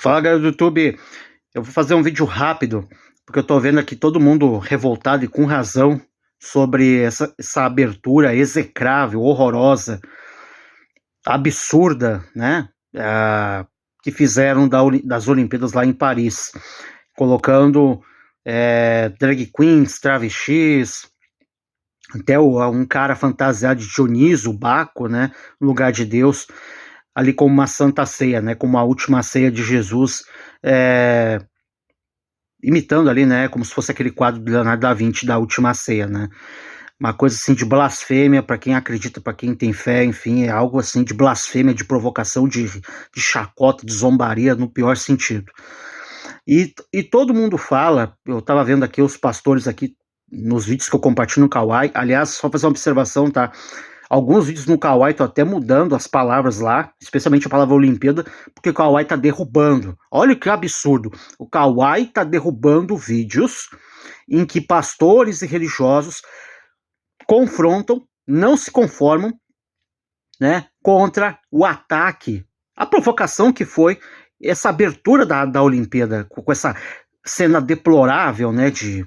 Fala, galera do YouTube. Eu vou fazer um vídeo rápido, porque eu tô vendo aqui todo mundo revoltado e com razão sobre essa abertura execrável, horrorosa, absurda, né? Que fizeram das Olimpíadas lá em Paris, colocando drag queens, travestis, até um cara fantasiado de Dionísio, Baco, né? No lugar de Deus, ali como uma santa ceia, né? Como a última ceia de Jesus, imitando ali, né? Como se fosse aquele quadro do Leonardo da Vinci da Última Ceia, né? Uma coisa assim de blasfêmia para quem acredita, para quem tem fé, enfim, é algo assim de blasfêmia, de provocação, de chacota, de zombaria no pior sentido. E todo mundo fala, eu tava vendo aqui os pastores aqui nos vídeos que eu compartilho no Kawaii, aliás, só fazer uma observação, tá? Alguns vídeos no Kawaii estão até mudando as palavras lá, especialmente a palavra Olimpíada, porque o Kawaii está derrubando. Olha que absurdo. O Kawaii está derrubando vídeos em que pastores e religiosos confrontam, não se conformam, né, contra o ataque, a provocação que foi essa abertura da Olimpíada, com essa cena deplorável, né, de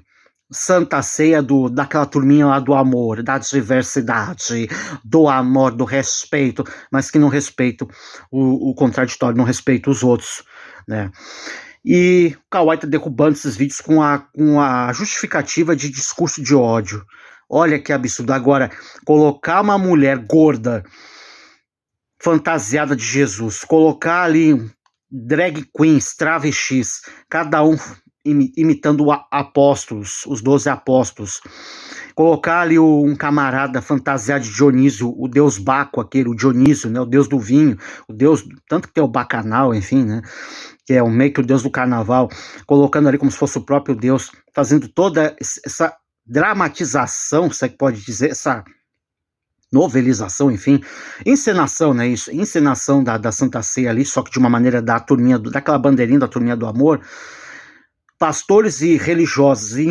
Santa Ceia daquela turminha lá do amor, da diversidade, do amor, do respeito, mas que não respeita o contraditório, não respeita os outros, né? E o Kawaii tá derrubando esses vídeos com a justificativa de discurso de ódio. Olha que absurdo. Agora, colocar uma mulher gorda, fantasiada de Jesus, colocar ali drag queens, travestis, cada um imitando apóstolos, os 12 apóstolos, colocar ali um camarada fantasiado de Dionísio, o deus Baco, aquele, o Dionísio, né, o deus do vinho, o deus, tanto que tem o bacanal, enfim, né, que é meio que o deus do carnaval, colocando ali como se fosse o próprio Deus, fazendo toda essa dramatização, se é que pode dizer, essa novelização, enfim, encenação, né, isso, encenação da Santa Ceia ali, só que de uma maneira da turminha, daquela bandeirinha da turminha do amor. Pastores e religiosos, e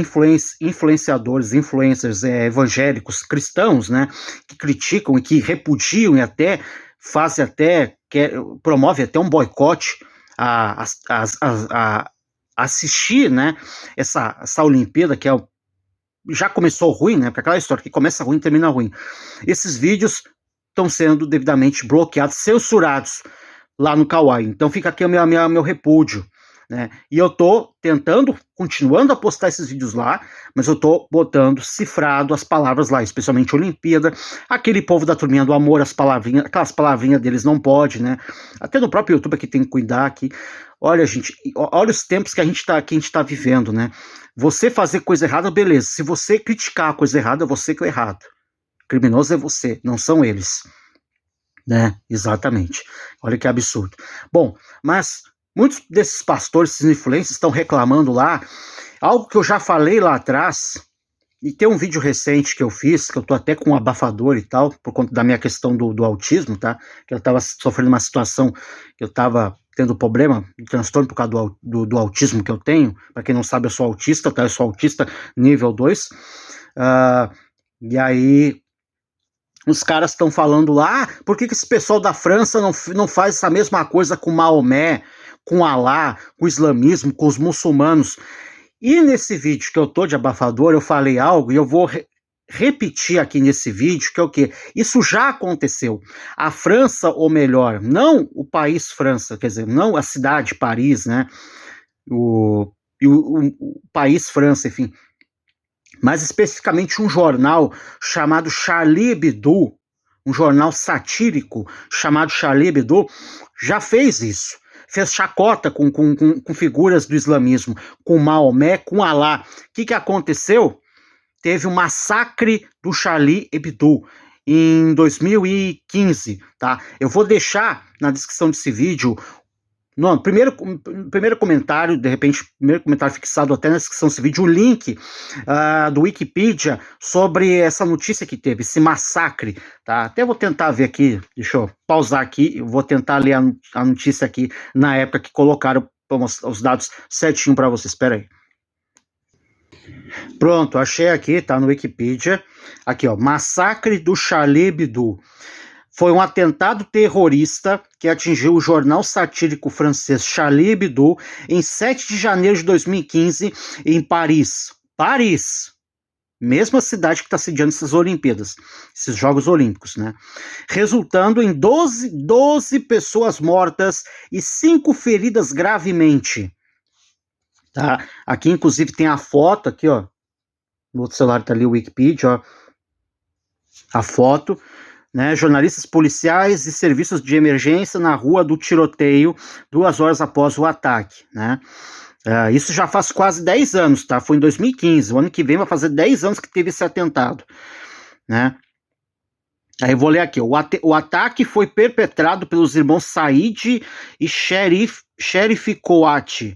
influenciadores, influencers evangélicos, cristãos, né, que criticam e que repudiam e até fazem promove até um boicote a assistir, né, essa Olimpíada, que já começou ruim, né, porque aquela história que começa ruim termina ruim. Esses vídeos estão sendo devidamente bloqueados, censurados lá no Kawaii. Então fica aqui o meu repúdio, né? E eu tô continuando a postar esses vídeos lá, mas eu tô botando cifrado as palavras lá, especialmente Olimpíada, aquele povo da turminha do amor, aquelas palavrinhas deles não pode, né? Até no próprio YouTube aqui tem que cuidar aqui. Olha, gente, olha os tempos que a gente tá vivendo, né? Você fazer coisa errada, beleza. Se você criticar a coisa errada, você que é o errado. O criminoso é você, não são eles. Né? Exatamente. Olha que absurdo. Bom, mas muitos desses pastores, esses influencers estão reclamando lá, algo que eu já falei lá atrás, e tem um vídeo recente que eu fiz, que eu tô até com um abafador e tal, por conta da minha questão do autismo, tá? Que eu tava sofrendo uma situação, que eu tava tendo problema de transtorno por causa do autismo que eu tenho. Para quem não sabe, eu sou autista, tá? Eu sou autista nível 2. E aí os caras estão falando lá, por que esse pessoal da França não faz essa mesma coisa com Maomé, com Alá, com o islamismo, com os muçulmanos? E nesse vídeo que eu tô de abafador, eu falei algo e eu vou repetir aqui nesse vídeo, que é o quê? Isso já aconteceu. A França, ou melhor, não o país França, quer dizer, não a cidade Paris, né? O país França, enfim, mas especificamente um jornal chamado Charlie Hebdo, um jornal satírico chamado Charlie Hebdo, já fez isso. Fez chacota com figuras do islamismo, com Maomé, com Alá. O que aconteceu? Teve um massacre do Charlie Hebdo em 2015, tá? Eu vou deixar na descrição desse vídeo, no primeiro comentário, de repente, primeiro comentário fixado até na descrição desse vídeo, o link do Wikipedia sobre essa notícia que teve, esse massacre, tá? Até vou tentar ver aqui, deixa eu pausar aqui, eu vou tentar ler a notícia aqui na época que colocaram os dados certinho para vocês, espera aí. Pronto, achei aqui, tá no Wikipedia, aqui ó, massacre do Charlie Hebdo. foi um atentado terrorista que atingiu o jornal satírico francês Charlie Hebdo em 7 de janeiro de 2015 em Paris. Paris, mesma cidade que está sediando essas Olimpíadas, esses Jogos Olímpicos, né? Resultando em 12 pessoas mortas e 5 feridas gravemente. Tá? Aqui, inclusive, tem a foto, aqui, ó. No outro celular tá ali o Wikipedia, ó. A foto, né? Jornalistas policiais e serviços de emergência na rua do tiroteio, 2 horas após o ataque, né? Isso já faz quase 10 anos, tá? Foi em 2015, o ano que vem vai fazer 10 anos que teve esse atentado, né? Aí eu vou ler aqui, o ataque foi perpetrado pelos irmãos Said e Sheriff Coati,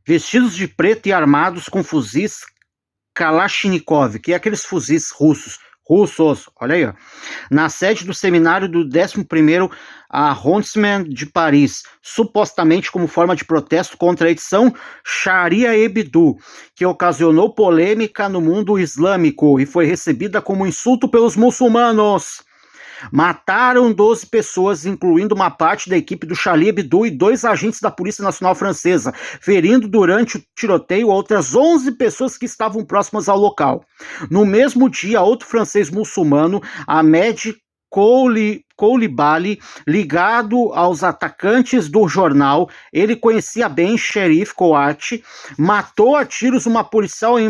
vestidos de preto e armados com fuzis Kalashnikov, que é aqueles fuzis russos, olha aí, ó, na sede do seminário do 11º Arrondissement de Paris, supostamente como forma de protesto contra a edição Sharia Hebdo, que ocasionou polêmica no mundo islâmico e foi recebida como insulto pelos muçulmanos. Mataram 12 pessoas, incluindo uma parte da equipe do Charlie Hebdo e 2 agentes da Polícia Nacional Francesa, ferindo durante o tiroteio outras 11 pessoas que estavam próximas ao local. No mesmo dia, outro francês muçulmano, Ahmed Koulibaly, ligado aos atacantes do jornal, ele conhecia bem Sheriff Coati, matou a tiros uma policial em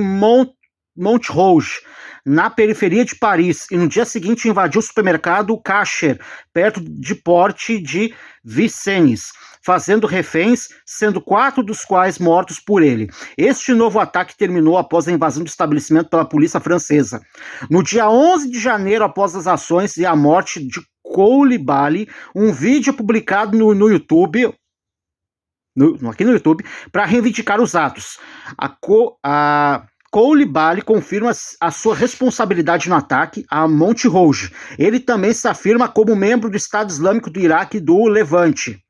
Montrouge, na periferia de Paris, e no dia seguinte invadiu o supermercado Kasher, perto de Porte de Vincennes, fazendo reféns, sendo 4 dos quais mortos por ele. Este novo ataque terminou após a invasão do estabelecimento pela polícia francesa. No dia 11 de janeiro, após as ações e a morte de Koulibaly, um vídeo publicado no YouTube, aqui no YouTube, para reivindicar os atos. Koulibaly confirma a sua responsabilidade no ataque a Montrouge. Ele também se afirma como membro do Estado Islâmico do Iraque e do Levante.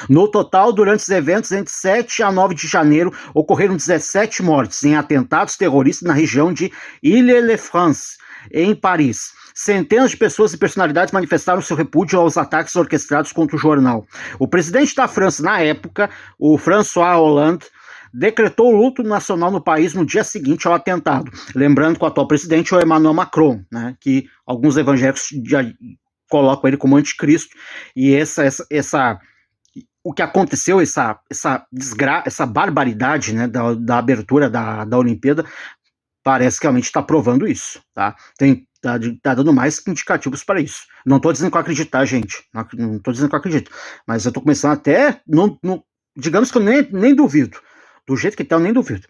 No total, durante os eventos entre 7 a 9 de janeiro, ocorreram 17 mortes em atentados terroristas na região de Île-de-France, em Paris. Centenas de pessoas e personalidades manifestaram seu repúdio aos ataques orquestrados contra o jornal. O presidente da França, na época, o François Hollande, decretou luto nacional no país no dia seguinte ao atentado. Lembrando que o atual presidente é o Emmanuel Macron, né, que alguns evangélicos já colocam ele como anticristo, e o que aconteceu, essa barbaridade, né, da abertura da Olimpíada, parece que realmente está provando isso, tá? Tá dando mais indicativos para isso. Não estou dizendo que eu acredito, gente, não estou dizendo que eu acredito, mas eu estou começando até, digamos que eu nem duvido. Do jeito que está, eu nem duvido.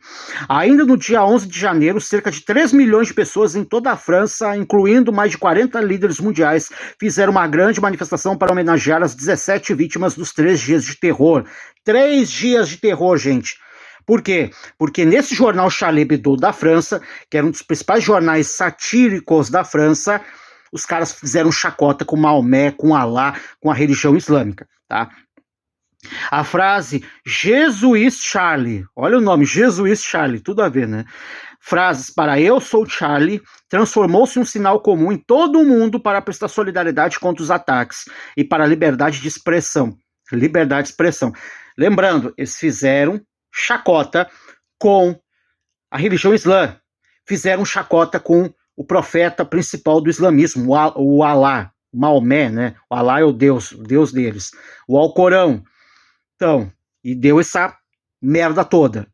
Ainda no dia 11 de janeiro, cerca de 3 milhões de pessoas em toda a França, incluindo mais de 40 líderes mundiais, fizeram uma grande manifestação para homenagear as 17 vítimas dos 3 dias de terror. 3 dias de terror, gente. Por quê? Porque nesse jornal Charlie Hebdo da França, que era um dos principais jornais satíricos da França, os caras fizeram chacota com Maomé, com Alá, com a religião islâmica, tá? A frase Jesus Charlie, olha o nome, Jesus Charlie, tudo a ver, né? Frases para eu sou Charlie transformou-se em um sinal comum em todo o mundo para prestar solidariedade contra os ataques e para a liberdade de expressão. Liberdade de expressão. Lembrando, eles fizeram chacota com a religião islã, fizeram chacota com o profeta principal do islamismo, o Alá, o Maomé, né? O Alá é o Deus deles, o Alcorão. Então, e deu essa merda toda.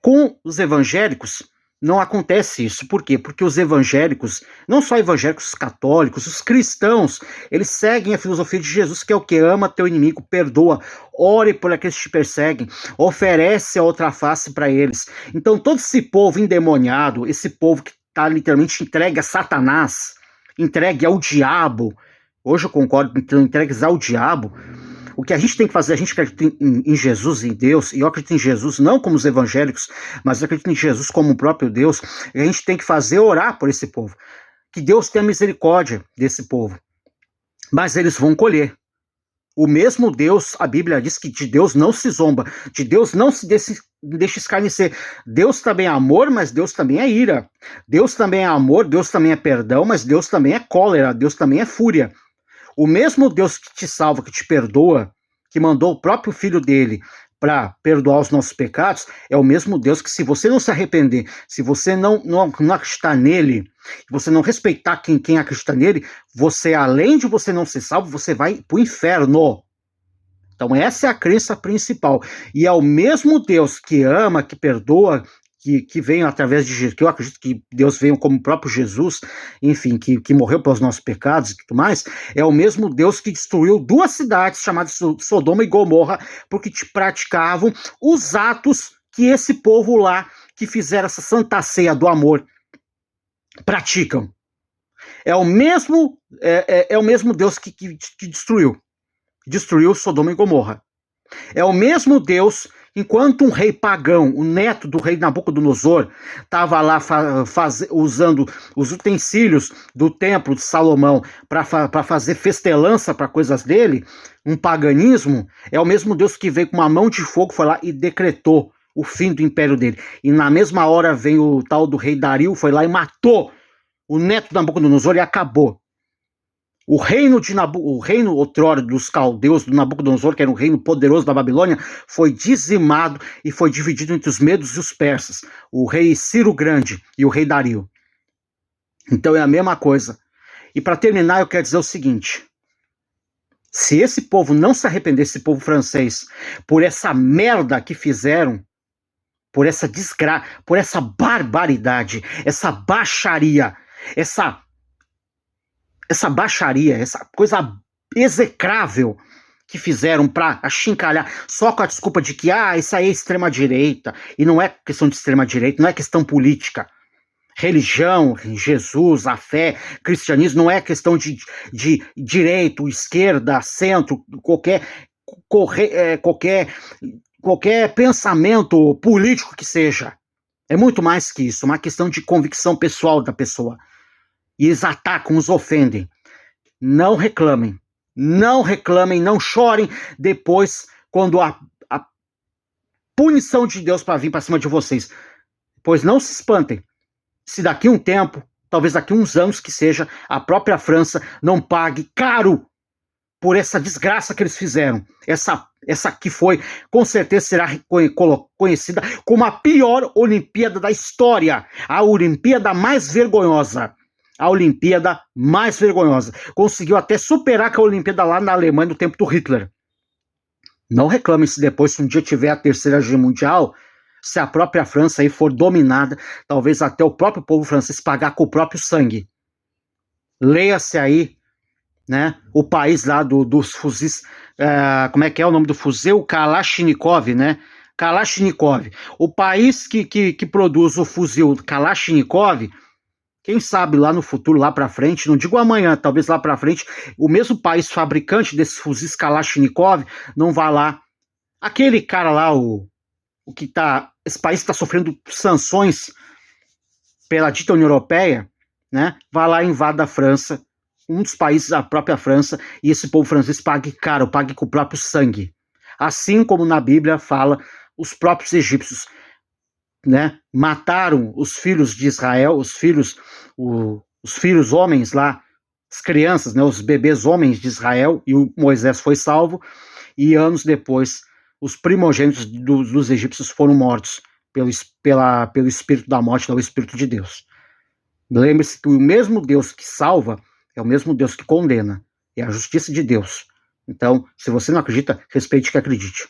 Com os evangélicos, não acontece isso. Por quê? Porque os evangélicos, não só evangélicos católicos, os cristãos, eles seguem a filosofia de Jesus, que é o que ama teu inimigo, perdoa, ore por aqueles que te perseguem, oferece a outra face para eles. Então, todo esse povo endemoniado, esse povo que está literalmente entregue a Satanás, entregue ao diabo, hoje eu concordo, entregues ao diabo. O que a gente tem que fazer, a gente acredita em Jesus, em Deus, e eu acredito em Jesus não como os evangélicos, mas eu acredito em Jesus como o próprio Deus, e a gente tem que fazer orar por esse povo. Que Deus tenha misericórdia desse povo. Mas eles vão colher. O mesmo Deus, a Bíblia diz que de Deus não se zomba, de Deus não se deixa escarnecer. Deus também é amor, mas Deus também é ira. Deus também é amor, Deus também é perdão, mas Deus também é cólera, Deus também é fúria. O mesmo Deus que te salva, que te perdoa, que mandou o próprio Filho dele para perdoar os nossos pecados, é o mesmo Deus que, se você não se arrepender, se você não acreditar nele, você não respeitar quem acredita nele, você, além de você não ser salvo, você vai para o inferno. Então essa é a crença principal. E é o mesmo Deus que ama, que perdoa, que veio através de Jesus, que eu acredito que Deus veio como o próprio Jesus, enfim, que morreu pelos nossos pecados e tudo mais, é o mesmo Deus que destruiu 2 cidades chamadas Sodoma e Gomorra, porque praticavam os atos que esse povo lá, que fizeram essa santa ceia do amor, praticam. É o mesmo Deus que destruiu Sodoma e Gomorra. É o mesmo Deus, enquanto um rei pagão, o neto do rei Nabucodonosor, estava lá usando os utensílios do templo de Salomão para fazer festelança para coisas dele, um paganismo, é o mesmo Deus que veio com uma mão de fogo, foi lá e decretou o fim do império dele. E na mesma hora vem o tal do rei Dario, foi lá e matou o neto de Nabucodonosor e acabou. O reino outrora dos caldeus, do Nabucodonosor, que era um reino poderoso da Babilônia, foi dizimado e foi dividido entre os medos e os persas, o rei Ciro Grande e o rei Dario. Então é a mesma coisa. E para terminar, eu quero dizer o seguinte: se esse povo não se arrepender, esse povo francês, por essa merda que fizeram, por essa desgraça, por essa barbaridade, essa baixaria, essa baixaria, essa coisa execrável que fizeram para achincalhar, só com a desculpa de que isso aí é extrema-direita, e não é questão de extrema-direita, não é questão política. Religião, Jesus, a fé, cristianismo não é questão de direito, esquerda, centro, qualquer pensamento político que seja. É muito mais que isso, uma questão de convicção pessoal da pessoa. E eles atacam, os ofendem. Não reclamem, não chorem depois, quando a punição de Deus para vir para cima de vocês. Pois não se espantem, se daqui a um tempo, talvez daqui a uns anos que seja, a própria França não pague caro por essa desgraça que eles fizeram. Essa que foi, com certeza será conhecida como a pior Olimpíada da história, a Olimpíada mais vergonhosa. A Olimpíada mais vergonhosa. Conseguiu até superar a Olimpíada lá na Alemanha no tempo do Hitler. Não reclamem se depois, se um dia tiver a Terceira Guerra Mundial, se a própria França aí for dominada, talvez até o próprio povo francês pagar com o próprio sangue. Leia-se aí, né, o país lá dos fuzis, como é que é o nome do fuzil? Kalashnikov, né? Kalashnikov. O país que produz o fuzil Kalashnikov, quem sabe lá no futuro, lá para frente, não digo amanhã, talvez lá para frente, o mesmo país fabricante desses fuzis Kalashnikov não vá lá. Aquele cara lá, esse país está sofrendo sanções pela dita União Europeia, né? Vai lá e invada a França, um dos países, a própria França, e esse povo francês pague caro, pague com o próprio sangue. Assim como na Bíblia fala, os próprios egípcios, né, mataram os filhos de Israel, os filhos homens lá, as crianças, né, os bebês homens de Israel, e o Moisés foi salvo, e anos depois os primogênitos dos egípcios foram mortos pelo espírito da morte, o espírito de Deus. Lembre-se que o mesmo Deus que salva é o mesmo Deus que condena, é a justiça de Deus. Então, se você não acredita, respeite que acredite.